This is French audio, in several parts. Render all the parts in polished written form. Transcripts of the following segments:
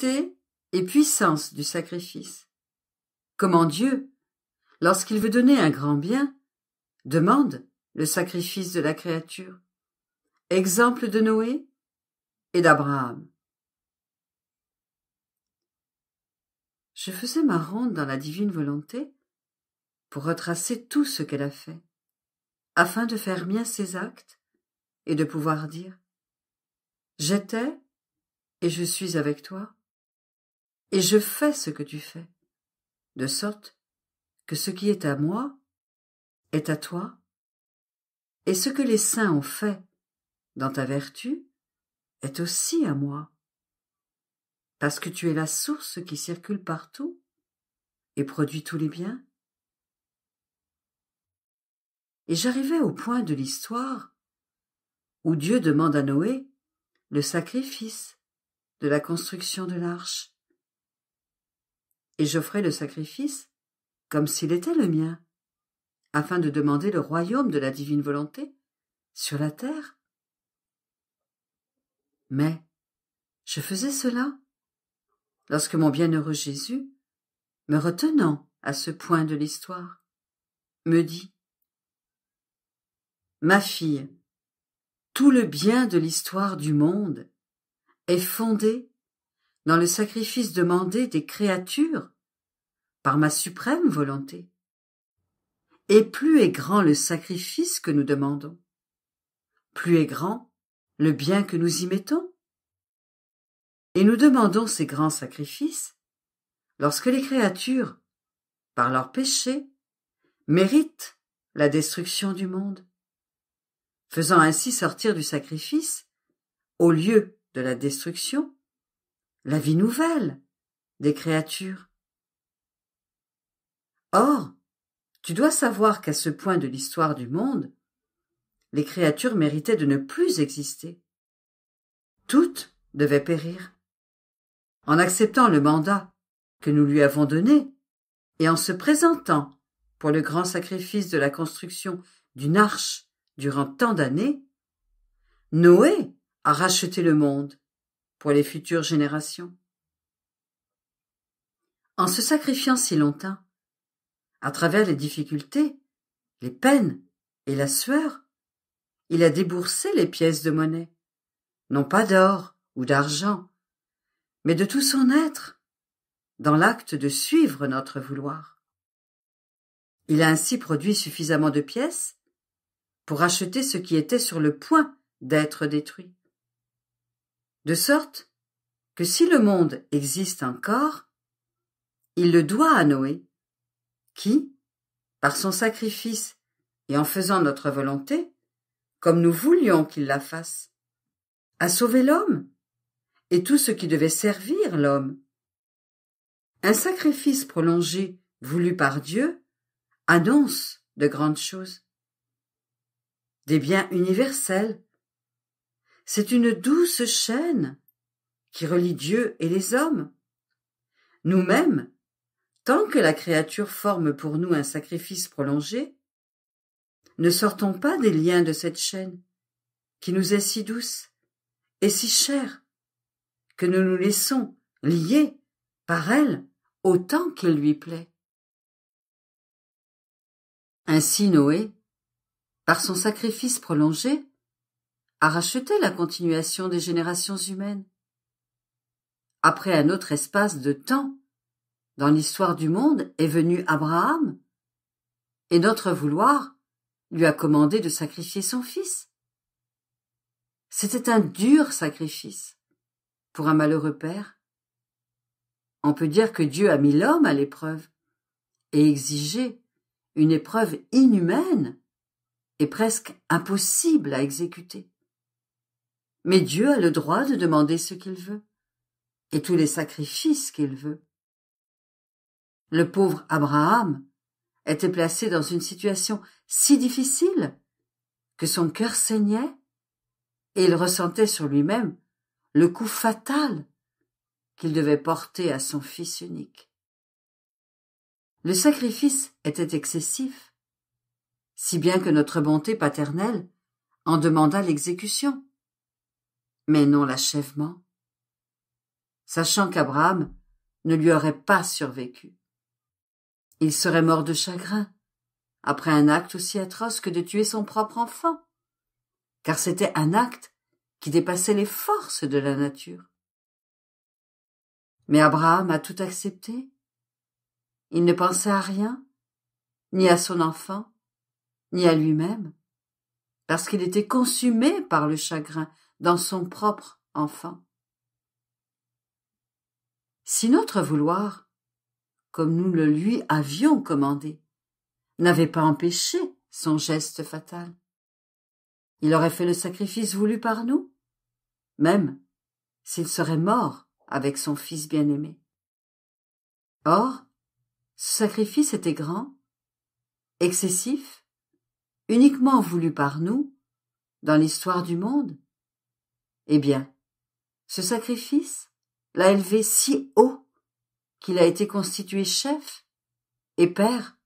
utilité et puissance du sacrifice. Comment Dieu, lorsqu'il veut donner un grand bien, demande le sacrifice de la créature. Exemple de Noé et d'Abraham. Je faisais ma ronde dans la divine volonté pour retracer tout ce qu'elle a fait, afin de faire mien ses actes et de pouvoir dire « J'étais et je suis avec toi, et je fais ce que tu fais, de sorte que ce qui est à moi est à toi, et ce que les saints ont fait dans ta vertu est aussi à moi, parce que tu es la source qui circule partout et produit tous les biens. » Et j'arrivais au point de l'histoire où Dieu demande à Noé le sacrifice de la construction de l'arche. Et j'offrais le sacrifice comme s'il était le mien, afin de demander le royaume de la divine volonté sur la terre. Mais je faisais cela lorsque mon bienheureux Jésus, me retenant à ce point de l'histoire, me dit « Ma fille, tout le bien de l'histoire du monde est fondé dans le sacrifice demandé des créatures par ma suprême volonté. Et plus est grand le sacrifice que nous demandons, plus est grand le bien que nous y mettons. Et nous demandons ces grands sacrifices lorsque les créatures, par leurs péchés, méritent la destruction du monde, faisant ainsi sortir du sacrifice, au lieu de la destruction, la vie nouvelle des créatures. Or, tu dois savoir qu'à ce point de l'histoire du monde, les créatures méritaient de ne plus exister. Toutes devaient périr. En acceptant le mandat que nous lui avons donné et en se présentant pour le grand sacrifice de la construction d'une arche durant tant d'années, Noé a racheté le monde pour les futures générations. En se sacrifiant si longtemps, à travers les difficultés, les peines et la sueur, il a déboursé les pièces de monnaie, non pas d'or ou d'argent, mais de tout son être, dans l'acte de suivre notre vouloir. Il a ainsi produit suffisamment de pièces pour acheter ce qui était sur le point d'être détruit. De sorte que si le monde existe encore, il le doit à Noé, qui, par son sacrifice et en faisant notre volonté, comme nous voulions qu'il la fasse, a sauvé l'homme et tout ce qui devait servir l'homme. Un sacrifice prolongé voulu par Dieu annonce de grandes choses. Des biens universels. C'est une douce chaîne qui relie Dieu et les hommes. Nous-mêmes, tant que la créature forme pour nous un sacrifice prolongé, ne sortons pas des liens de cette chaîne qui nous est si douce et si chère que nous nous laissons lier par elle autant qu'il lui plaît. Ainsi Noé, par son sacrifice prolongé, a racheté la continuation des générations humaines. Après un autre espace de temps, dans l'histoire du monde est venu Abraham, et notre vouloir lui a commandé de sacrifier son fils. C'était un dur sacrifice pour un malheureux père. On peut dire que Dieu a mis l'homme à l'épreuve et exigé une épreuve inhumaine et presque impossible à exécuter. Mais Dieu a le droit de demander ce qu'il veut et tous les sacrifices qu'il veut. Le pauvre Abraham était placé dans une situation si difficile que son cœur saignait et il ressentait sur lui-même le coup fatal qu'il devait porter à son fils unique. Le sacrifice était excessif, si bien que notre bonté paternelle en demanda l'exécution, mais non l'achèvement. sachant qu'Abraham ne lui aurait pas survécu. Il serait mort de chagrin, après un acte aussi atroce que de tuer son propre enfant, car c'était un acte qui dépassait les forces de la nature. Mais Abraham a tout accepté. Il ne pensait à rien, ni à son enfant, ni à lui-même, parce qu'il était consumé par le chagrin dans son propre enfant. Si notre vouloir, comme nous le lui avions commandé, n'avait pas empêché son geste fatal, il aurait fait le sacrifice voulu par nous, même s'il serait mort avec son fils bien-aimé. Or, ce sacrifice était grand, excessif, uniquement voulu par nous, dans l'histoire du monde. Eh bien, ce sacrifice l'a élevé si haut qu'il a été constitué chef et père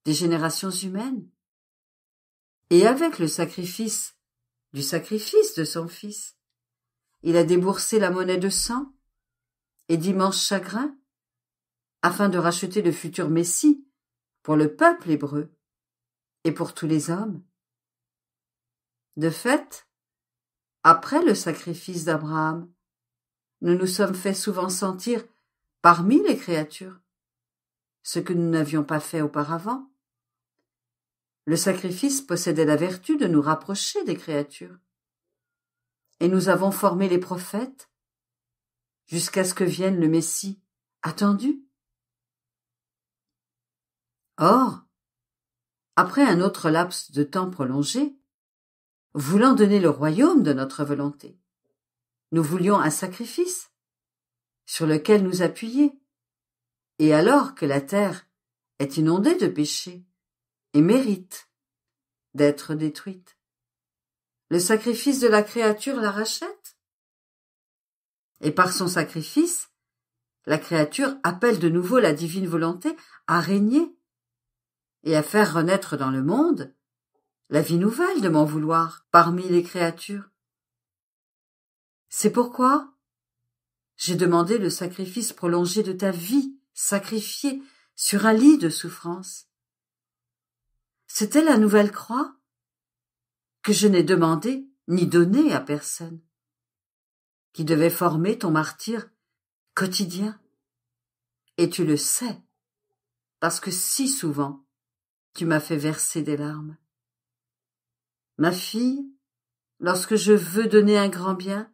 des générations humaines. Et avec le sacrifice du sacrifice de son fils, il a déboursé la monnaie de sang et d'immenses chagrins afin de racheter le futur Messie pour le peuple hébreu et pour tous les hommes. De fait, après le sacrifice d'Abraham, nous nous sommes fait souvent sentir parmi les créatures, ce que nous n'avions pas fait auparavant. Le sacrifice possédait la vertu de nous rapprocher des créatures. Et nous avons formé les prophètes jusqu'à ce que vienne le Messie attendu. Or, après un autre laps de temps prolongé, voulant donner le royaume de notre volonté, nous voulions un sacrifice sur lequel nous appuyer, et alors que la terre est inondée de péchés et mérite d'être détruite, le sacrifice de la créature la rachète. Et par son sacrifice, la créature appelle de nouveau la divine volonté à régner et à faire renaître dans le monde la vie nouvelle de mon vouloir parmi les créatures. C'est pourquoi j'ai demandé le sacrifice prolongé de ta vie, sacrifiée sur un lit de souffrance. C'était la nouvelle croix que je n'ai demandé ni donné à personne, qui devait former ton martyre quotidien. Et tu le sais, parce que si souvent tu m'as fait verser des larmes. Ma fille, lorsque je veux donner un grand bien,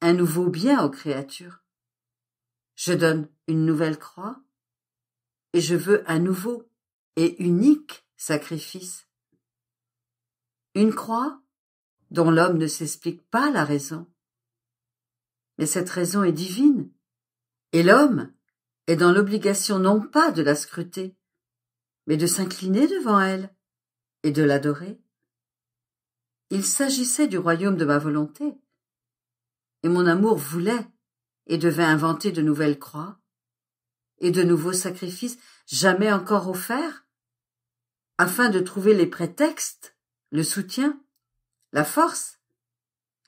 un nouveau bien aux créatures, je donne une nouvelle croix et je veux un nouveau et unique sacrifice. Une croix dont l'homme ne s'explique pas la raison. Mais cette raison est divine, et l'homme est dans l'obligation non pas de la scruter, mais de s'incliner devant elle et de l'adorer. Il s'agissait du royaume de ma volonté, et mon amour voulait et devait inventer de nouvelles croix et de nouveaux sacrifices jamais encore offerts, afin de trouver les prétextes, le soutien, la force,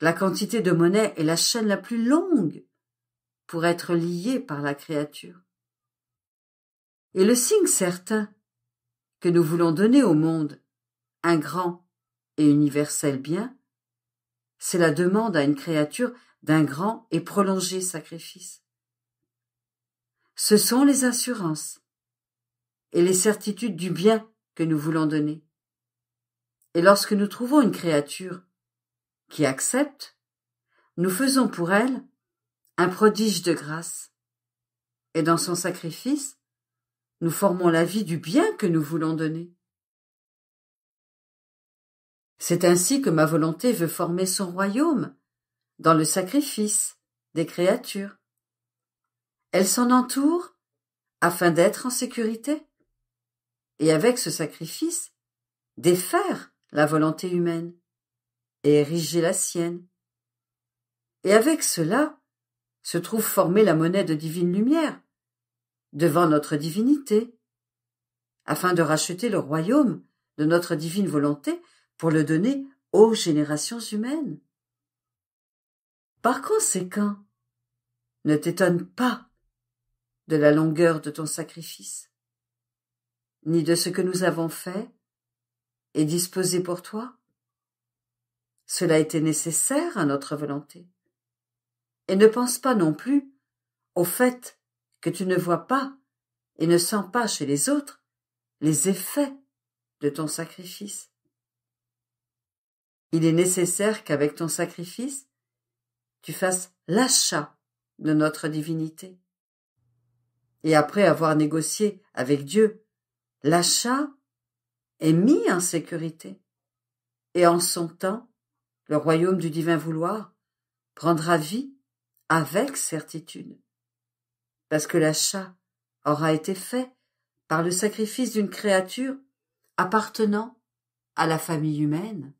la quantité de monnaie et la chaîne la plus longue pour être liés par la créature. Et le signe certain que nous voulons donner au monde un grand et universel bien, c'est la demande à une créature d'un grand et prolongé sacrifice. Ce sont les assurances et les certitudes du bien que nous voulons donner. Et lorsque nous trouvons une créature qui accepte, nous faisons pour elle un prodige de grâce. Et dans son sacrifice, nous formons la vie du bien que nous voulons donner. C'est ainsi que ma volonté veut former son royaume, dans le sacrifice des créatures. Elle s'en entoure afin d'être en sécurité, et avec ce sacrifice, défaire la volonté humaine et ériger la sienne. Et avec cela se trouve formée la monnaie de divine lumière, devant notre divinité, afin de racheter le royaume de notre divine volonté pour le donner aux générations humaines. Par conséquent, ne t'étonne pas de la longueur de ton sacrifice, ni de ce que nous avons fait et disposé pour toi. Cela était nécessaire à notre volonté. Et ne pense pas non plus au fait que tu ne vois pas et ne sens pas chez les autres les effets de ton sacrifice. Il est nécessaire qu'avec ton sacrifice, tu fasses l'achat de notre divinité. Et après avoir négocié avec Dieu, l'achat est mis en sécurité. Et en son temps, le royaume du divin vouloir prendra vie avec certitude. Parce que l'achat aura été fait par le sacrifice d'une créature appartenant à la famille humaine.